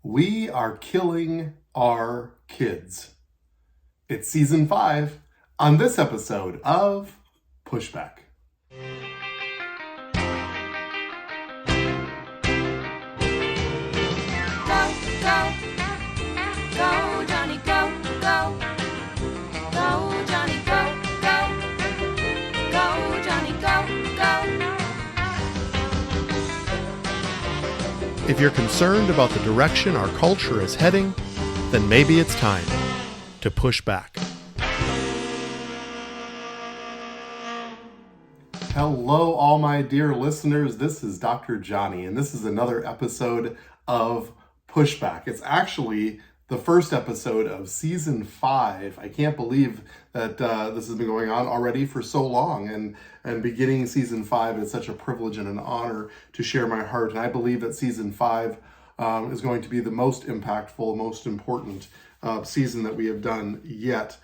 We are killing our kids. It's season 5 on this episode of Pushback. Go, Jonny, go, go. Go, Jonny, go, go. Go, Jonny, go, go. If you're concerned about the direction our culture is heading, then maybe it's time to push back. Hello, all my dear listeners. This is Dr. Jonny, and this is another episode of Pushback. It's actually the first episode of season 5. I can't believe that this has been going on already for so long, and beginning season 5 is such a privilege and an honor to share my heart. And I believe that season 5 is going to be the most impactful, most important season that we have done yet.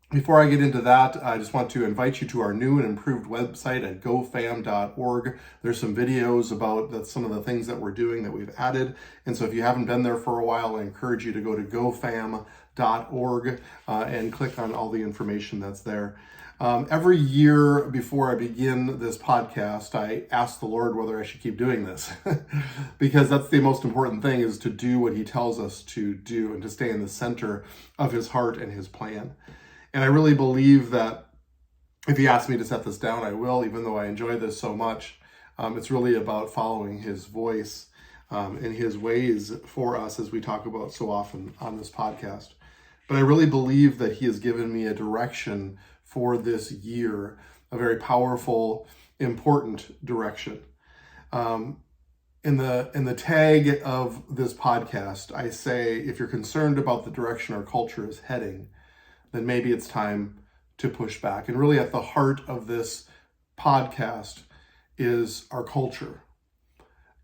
Before I get into that, I just want to invite you to our new and improved website at gofam.org. There's some videos about some of the things that we're doing that we've added. And so if you haven't been there for a while, I encourage you to go to gofam.org and click on all the information that's there. Every year before I begin this podcast, I ask the Lord whether I should keep doing this because that's the most important thing, is to do what he tells us to do and to stay in the center of his heart and his plan. And I really believe that if he asks me to set this down, I will, even though I enjoy this so much. It's really about following his voice and his ways for us, as we talk about so often on this podcast. But I really believe that he has given me a direction for this year, a very powerful, important direction. In the tag of this podcast, I say, if you're concerned about the direction our culture is heading, then maybe it's time to push back. And really at the heart of this podcast is our culture.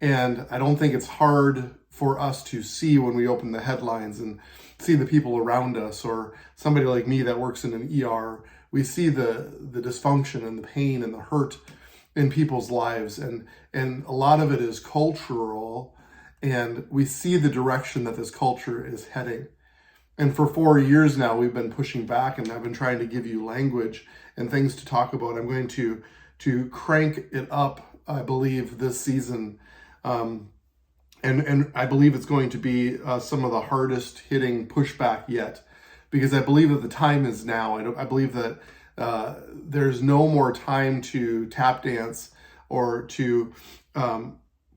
And I don't think it's hard for us to see when we open the headlines and see the people around us, or somebody like me that works in an ER. We see the dysfunction and the pain and the hurt in people's lives. And a lot of it is cultural. And we see the direction that this culture is heading. And for 4 years now, we've been pushing back, and I've been trying to give you language and things to talk about. I'm going to crank it up, I believe, this season. And I believe it's going to be some of the hardest hitting pushback yet, because I believe that the time is now. I believe that there's no more time to tap dance or to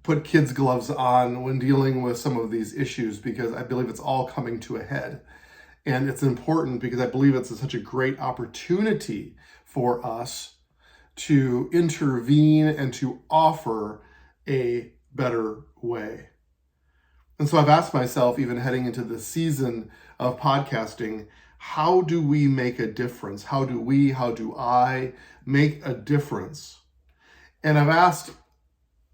put kids' gloves on when dealing with some of these issues, because I believe it's all coming to a head. And it's important because I believe it's such a great opportunity for us to intervene and to offer a better way. And so I've asked myself, even heading into this season of podcasting, how do we make a difference? How do I make a difference? And I've asked,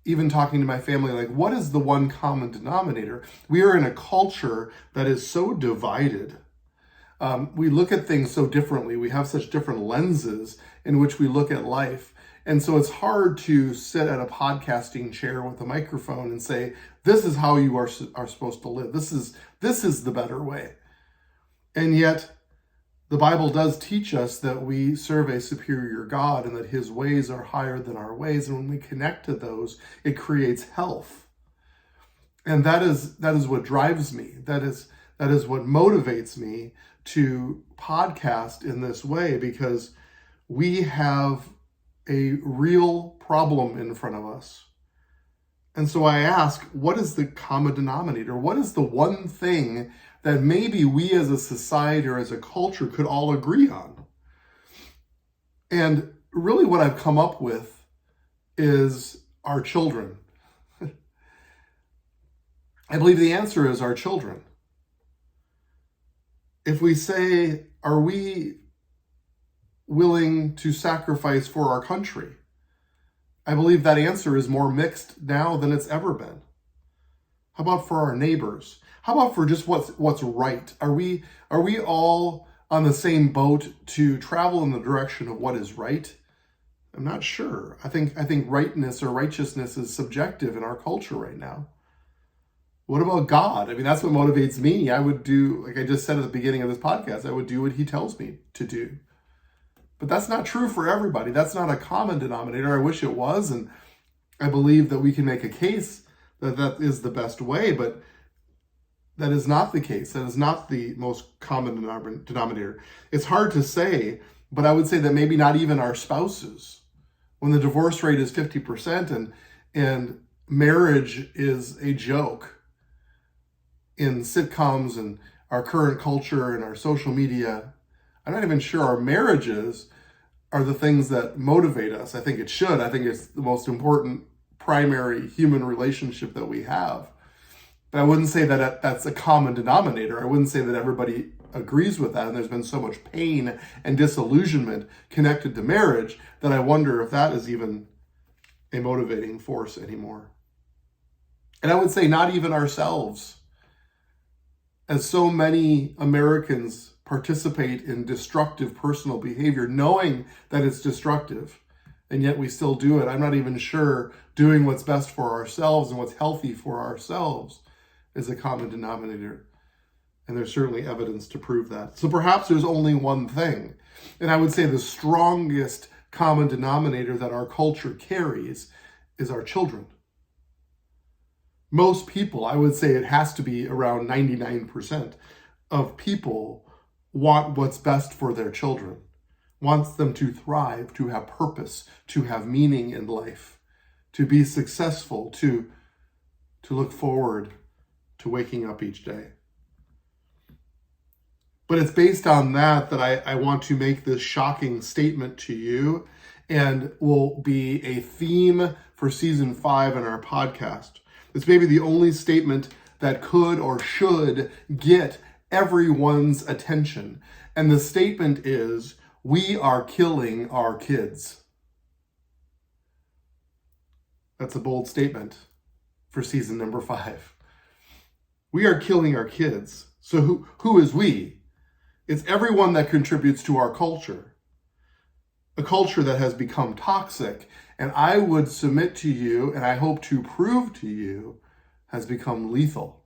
even talking to my family, like, what is the one common denominator? We are in a culture that is so divided. We look at things so differently. We have such different lenses in which we look at life. And so it's hard to sit at a podcasting chair with a microphone and say, this is how you are supposed to live. This is the better way. And yet, the Bible does teach us that we serve a superior God and that his ways are higher than our ways. And when we connect to those, it creates health. And that is what drives me. That is what motivates me to podcast in this way, because we have a real problem in front of us. And so I ask, what is the common denominator? What is the one thing that maybe we as a society or as a culture could all agree on? And really what I've come up with is our children. I believe the answer is our children. If we say, are we willing to sacrifice for our country? I believe that answer is more mixed now than it's ever been. How about for our neighbors? How about for just what's right? Are we all on the same boat to travel in the direction of what is right? I'm not sure. I think rightness or righteousness is subjective in our culture right now. What about God? I mean, that's what motivates me. I would do, like I just said at the beginning of this podcast, I would do what he tells me to do. But that's not true for everybody. That's not a common denominator. I wish it was, and I believe that we can make a case that that is the best way, but that is not the case. That is not the most common denominator. It's hard to say, but I would say that maybe not even our spouses. When the divorce rate is 50% and marriage is a joke in sitcoms and our current culture and our social media, I'm not even sure our marriages are the things that motivate us. I think it should. I think it's the most important primary human relationship that we have. But I wouldn't say that that's a common denominator. I wouldn't say that everybody agrees with that. And there's been so much pain and disillusionment connected to marriage that I wonder if that is even a motivating force anymore. And I would say not even ourselves. As so many Americans participate in destructive personal behavior, knowing that it's destructive, and yet we still do it. I'm not even sure doing what's best for ourselves and what's healthy for ourselves is a common denominator. And there's certainly evidence to prove that. So perhaps there's only one thing. And I would say the strongest common denominator that our culture carries is our children. Most people, I would say it has to be around 99% of people want what's best for their children, wants them to thrive, to have purpose, to have meaning in life, to be successful, to look forward to waking up each day. But it's based on that I want to make this shocking statement to you, and will be a theme for season 5 in our podcast. It's maybe the only statement that could or should get everyone's attention. And the statement is, we are killing our kids. That's a bold statement for season number 5. We are killing our kids. So who is we? It's everyone that contributes to our culture. A culture that has become toxic, and I would submit to you, and I hope to prove to you, has become lethal.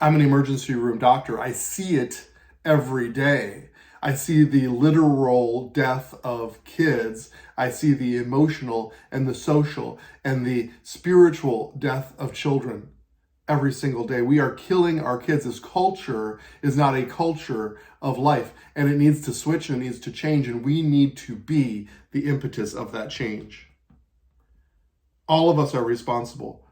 I'm an emergency room doctor. I see it every day. I see the literal death of kids. I see the emotional and the social and the spiritual death of children every single day. We are killing our kids. This culture is not a culture of life, and it needs to switch and it needs to change, and we need to be the impetus of that change. All of us are responsible.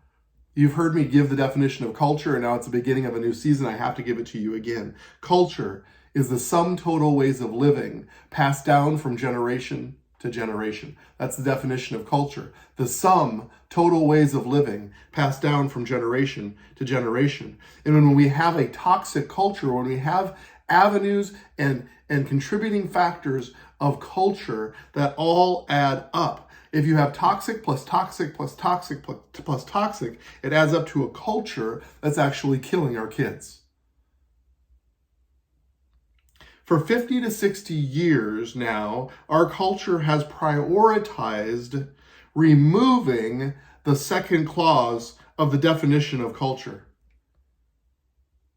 You've heard me give the definition of culture, and now it's the beginning of a new season. I have to give it to you again. Culture is the sum total ways of living passed down from generation to generation. That's the definition of culture. The sum total ways of living passed down from generation to generation. And when we have a toxic culture, when we have avenues and contributing factors of culture that all add up, if you have toxic plus toxic plus toxic plus toxic, it adds up to a culture that's actually killing our kids. For 50 to 60 years now, our culture has prioritized removing the second clause of the definition of culture,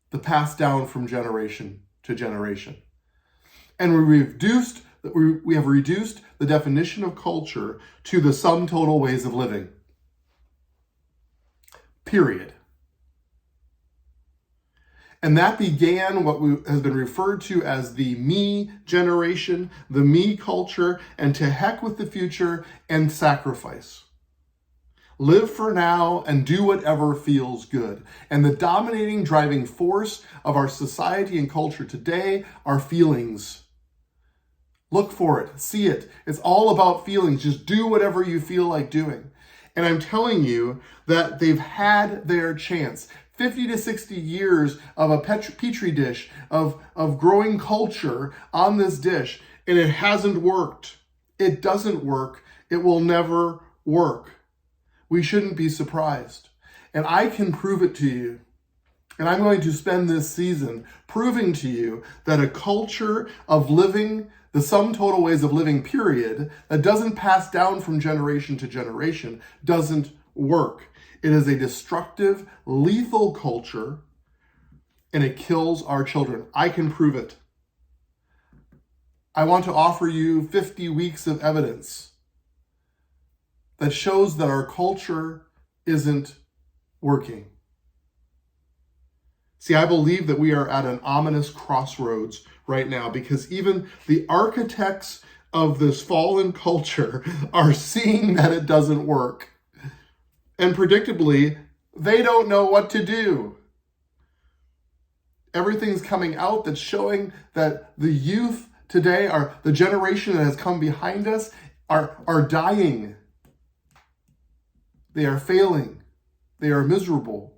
the passed down from generation to generation. And we have reduced the definition of culture to the sum total ways of living. Period. And that began what has been referred to as the me generation, the me culture, and to heck with the future and sacrifice. Live for now and do whatever feels good. And the dominating driving force of our society and culture today are feelings. Look for it, see it. It's all about feelings. Just do whatever you feel like doing. And I'm telling you that they've had their chance. 50 to 60 years of a petri dish of growing culture on this dish, and it hasn't worked. It doesn't work. It will never work. We shouldn't be surprised. And I can prove it to you. And I'm going to spend this season proving to you that a culture of living, the sum total ways of living, period, that doesn't pass down from generation to generation, doesn't work. It is a destructive, lethal culture, and it kills our children. I can prove it. I want to offer you 50 weeks of evidence that shows that our culture isn't working. See, I believe that we are at an ominous crossroads right now because even the architects of this fallen culture are seeing that it doesn't work. And predictably, they don't know what to do. Everything's coming out that's showing that the youth today, the generation that has come behind us, are dying. They are failing. They are miserable.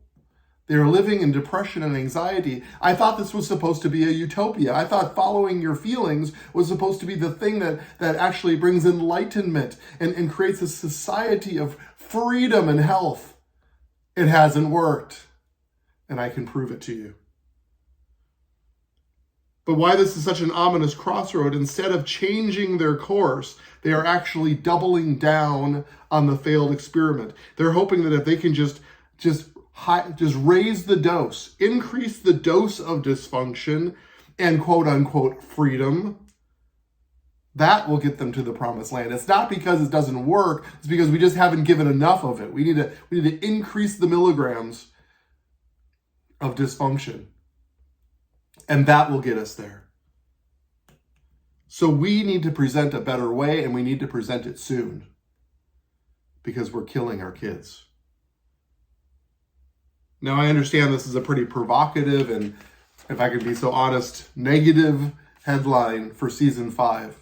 They are living in depression and anxiety. I thought this was supposed to be a utopia. I thought following your feelings was supposed to be the thing that actually brings enlightenment and creates a society of freedom and health. It hasn't worked, and I can prove it to you. But why this is such an ominous crossroad, instead of changing their course, they are actually doubling down on the failed experiment. They're hoping that if they can just raise the dose, increase the dose of dysfunction and quote unquote freedom, that will get them to the promised land. It's not because it doesn't work, it's because we just haven't given enough of it. We need to increase the milligrams of dysfunction. And that will get us there. So we need to present a better way, and we need to present it soon because we're killing our kids. Now, I understand this is a pretty provocative and, if I could be so honest, negative headline for season 5.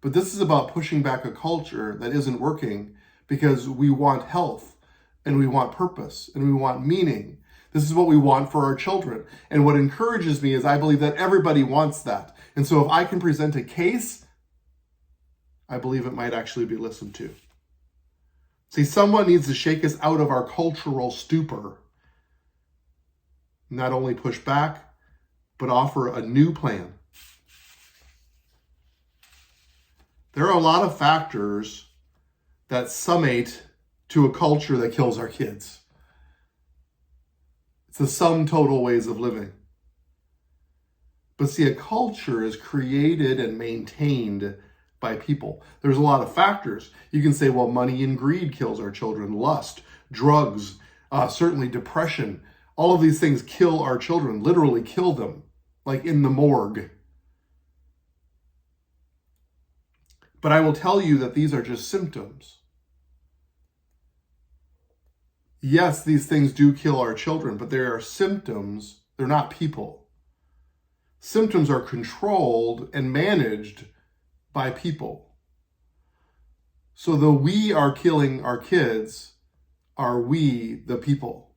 But this is about pushing back a culture that isn't working because we want health and we want purpose and we want meaning. This is what we want for our children. And what encourages me is I believe that everybody wants that. And so if I can present a case, I believe it might actually be listened to. See, someone needs to shake us out of our cultural stupor. Not only push back, but offer a new plan. There are a lot of factors that summate to a culture that kills our kids. It's the sum total ways of living. But see, a culture is created and maintained by people. There's a lot of factors. You can say, well, money and greed kills our children, lust, drugs, certainly depression. All of these things kill our children, literally kill them, like in the morgue. But I will tell you that these are just symptoms. Yes, these things do kill our children, but they are symptoms. They're not people. Symptoms are controlled and managed by people. So though we are killing our kids, are we the people?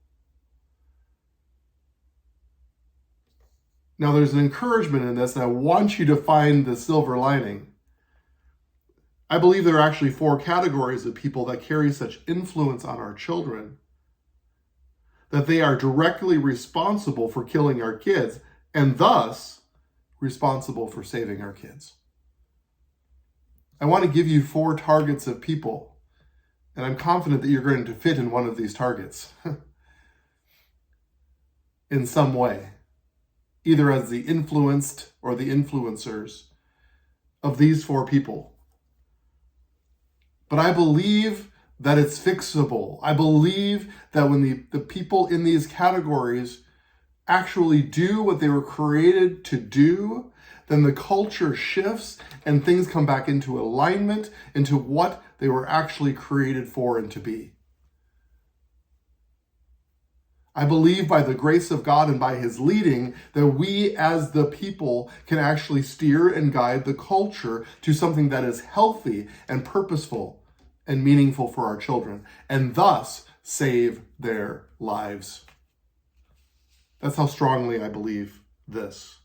Now there's an encouragement in this, and I want you to find the silver lining. I believe there are actually 4 categories of people that carry such influence on our children that they are directly responsible for killing our kids and thus responsible for saving our kids. I want to give you 4 targets of people, and I'm confident that you're going to fit in one of these targets in some way, either as the influenced or the influencers of these 4 people. But I believe that it's fixable. I believe that when the people in these categories actually do what they were created to do, then the culture shifts and things come back into alignment into what they were actually created for and to be. I believe by the grace of God and by his leading that we as the people can actually steer and guide the culture to something that is healthy and purposeful and meaningful for our children, and thus save their lives. That's how strongly I believe this.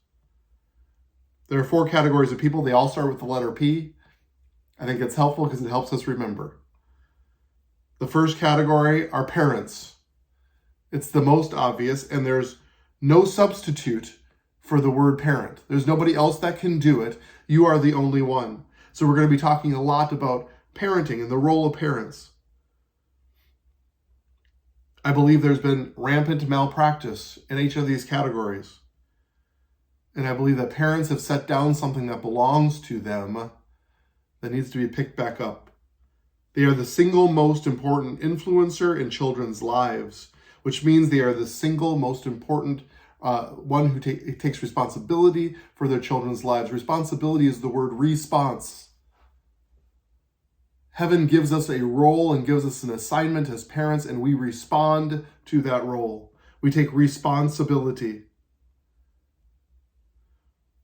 There are 4 categories of people. They all start with the letter P. I think it's helpful because it helps us remember. The first category are parents. It's the most obvious, and there's no substitute for the word parent. There's nobody else that can do it. You are the only one. So we're going to be talking a lot about parenting and the role of parents. I believe there's been rampant malpractice in each of these categories. And I believe that parents have set down something that belongs to them that needs to be picked back up. They are the single most important influencer in children's lives, which means they are the single most important one who takes responsibility for their children's lives. Responsibility is the word response. Heaven gives us a role and gives us an assignment as parents, and we respond to that role. We take responsibility.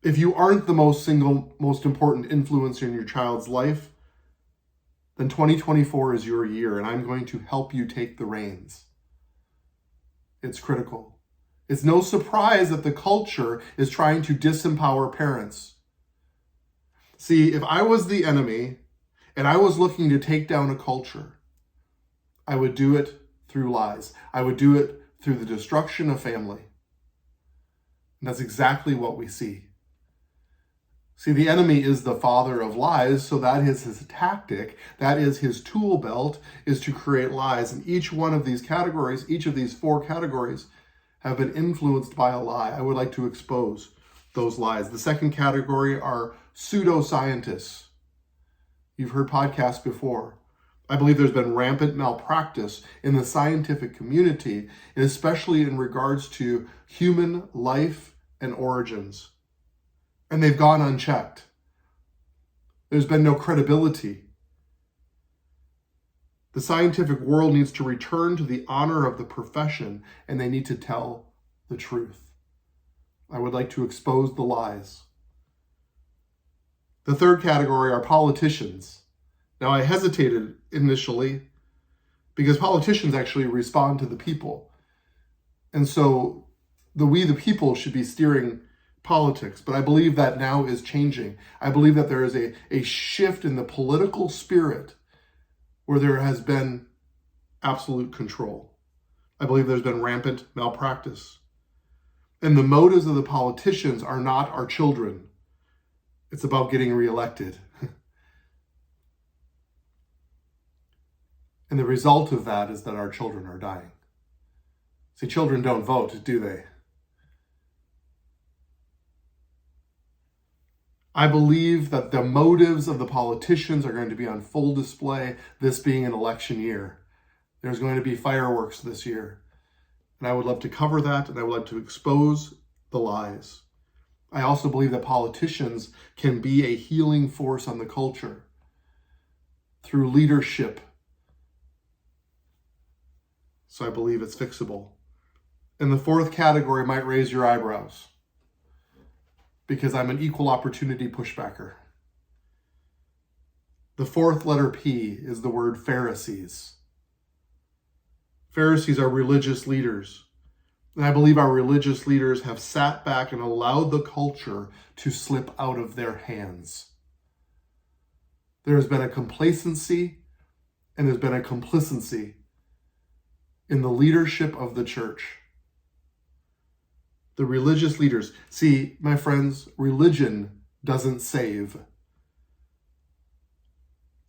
If you aren't the most important influencer in your child's life, then 2024 is your year, and I'm going to help you take the reins. It's critical. It's no surprise that the culture is trying to disempower parents. See, if I was the enemy and I was looking to take down a culture, I would do it through lies. I would do it through the destruction of family. And that's exactly what we see. See, the enemy is the father of lies, so that is his tactic, that is his tool belt, is to create lies. And each one of these categories, each of these 4 categories, have been influenced by a lie. I would like to expose those lies. The second category are pseudoscientists. You've heard podcasts before. I believe there's been rampant malpractice in the scientific community, and especially in regards to human life and origins. And they've gone unchecked. There's been no credibility. The scientific world needs to return to the honor of the profession, and they need to tell the truth. I would like to expose the lies. The third category are politicians. Now, I hesitated initially because politicians actually respond to the people. And so we, the people, should be steering politics, but I believe that now is changing. I believe that there is a shift in the political spirit where there has been absolute control. I believe there's been rampant malpractice. And the motives of the politicians are not our children. It's about getting reelected. And the result of that is that our children are dying. See, children don't vote, do they? I believe that the motives of the politicians are going to be on full display, this being an election year. There's going to be fireworks this year. And I would love to cover that, and I would love to expose the lies. I also believe that politicians can be a healing force on the culture through leadership. So I believe it's fixable. And the fourth category might raise your eyebrows, because I'm an equal opportunity pushbacker. The fourth letter P is the word Pharisees. Pharisees are religious leaders. And I believe our religious leaders have sat back and allowed the culture to slip out of their hands. There has been a complacency and there's been a complacency in the leadership of the church. The religious leaders. See, my friends, religion doesn't save.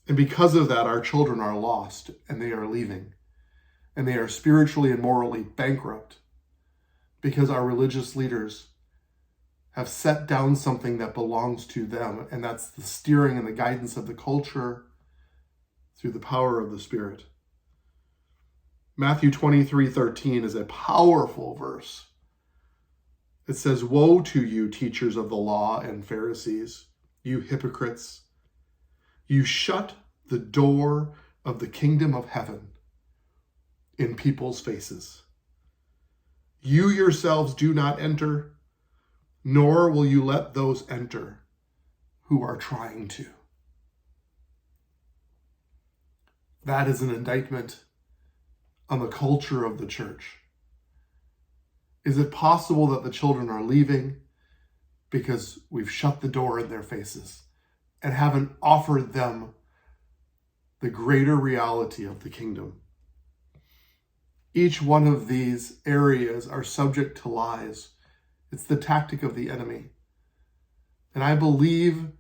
And because of that, our children are lost and they are leaving. And they are spiritually and morally bankrupt because our religious leaders have set down something that belongs to them, and that's the steering and the guidance of the culture through the power of the Spirit. Matthew 23:13 is a powerful verse. It says, "Woe to you, teachers of the law and Pharisees, you hypocrites! You shut the door of the kingdom of heaven in people's faces. You yourselves do not enter, nor will you let those enter who are trying to." That is an indictment on the culture of the church. Is it possible that the children are leaving because we've shut the door in their faces and haven't offered them the greater reality of the kingdom? Each one of these areas are subject to lies. It's the tactic of the enemy. And I believe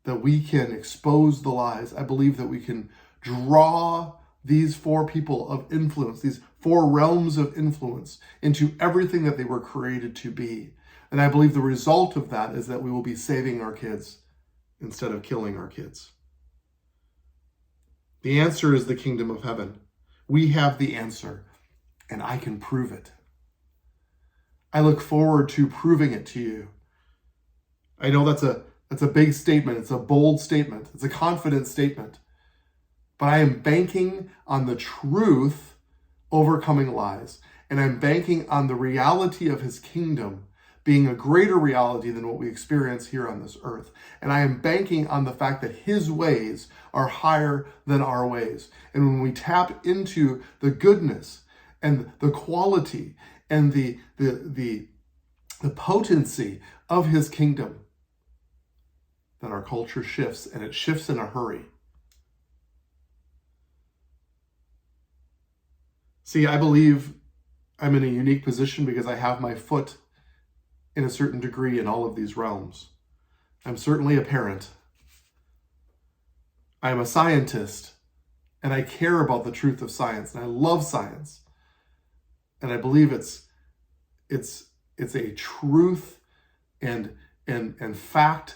that we can expose the lies. I believe that we can draw these four people of influence, these four realms of influence into everything that they were created to be. And I believe the result of that is that we will be saving our kids instead of killing our kids. The answer is the kingdom of heaven. We have the answer, and I can prove it. I look forward to proving it to you. I know that's a big statement. It's a bold statement. It's a confident statement. But I am banking on the truth overcoming lies. And I'm banking on the reality of his kingdom being a greater reality than what we experience here on this earth. And I am banking on the fact that his ways are higher than our ways. And when we tap into the goodness and the quality and the potency of his kingdom, then our culture shifts, and it shifts in a hurry. See, I believe I'm in a unique position because I have my foot in a certain degree in all of these realms. I'm certainly a parent. I'm a scientist, and I care about the truth of science, and I love science. And I believe it's a truth and fact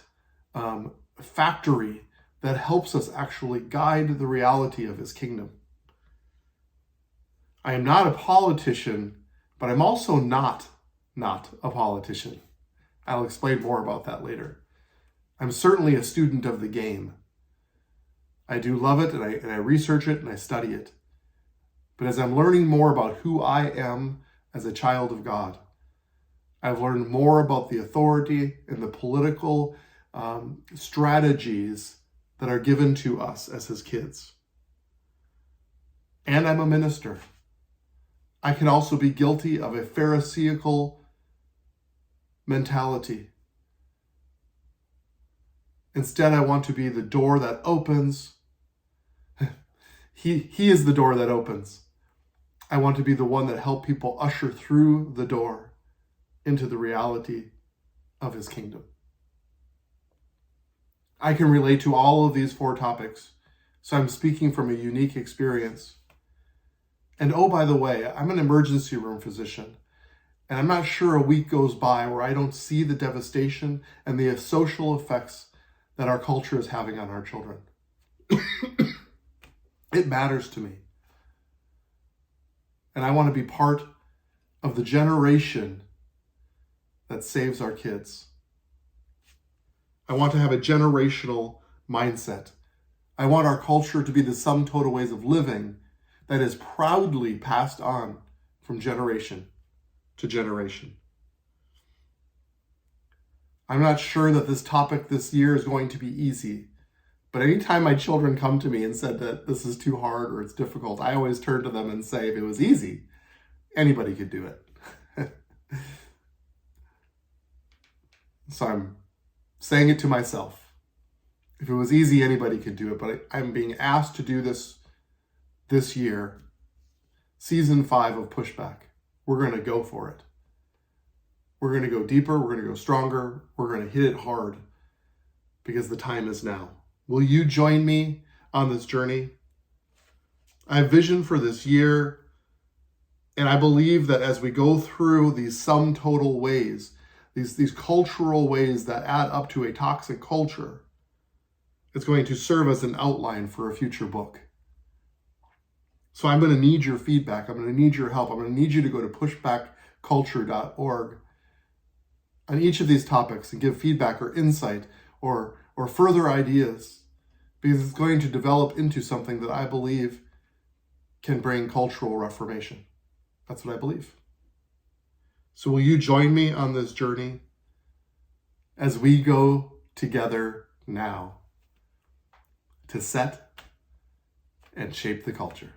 factory that helps us actually guide the reality of his kingdom. I am not a politician, but I'm also not a politician. I'll explain more about that later. I'm certainly a student of the game. I do love it, and I research it, and I study it. But as I'm learning more about who I am as a child of God, I've learned more about the authority and the political strategies that are given to us as his kids. And I'm a minister. I can also be guilty of a Pharisaical mentality. Instead, I want to be the door that opens. He is the door that opens. I want to be the one that helps people usher through the door into the reality of his kingdom. I can relate to all of these four topics, so I'm speaking from a unique experience. And oh, by the way, I'm an emergency room physician, and I'm not sure a week goes by where I don't see the devastation and the social effects that our culture is having on our children. It matters to me. And I want to be part of the generation that saves our kids. I want to have a generational mindset. I want our culture to be the sum total ways of living that is proudly passed on from generation to generation. I'm not sure that this topic this year is going to be easy, but anytime my children come to me and said that this is too hard or it's difficult, I always turn to them and say, if it was easy, anybody could do it. So I'm saying it to myself. If it was easy, anybody could do it, but I'm being asked to do this year, season 5 of Pushback. We're going to go for it. We're going to go deeper. We're going to go stronger. We're going to hit it hard because the time is now. Will you join me on this journey? I have vision for this year, and I believe that as we go through these sum total ways, these cultural ways that add up to a toxic culture, it's going to serve as an outline for a future book. So I'm going to need your feedback. I'm going to need your help. I'm going to need you to go to pushbackculture.org on each of these topics and give feedback or insight or further ideas, because it's going to develop into something that I believe can bring cultural reformation. That's what I believe. So will you join me on this journey as we go together now to set and shape the culture?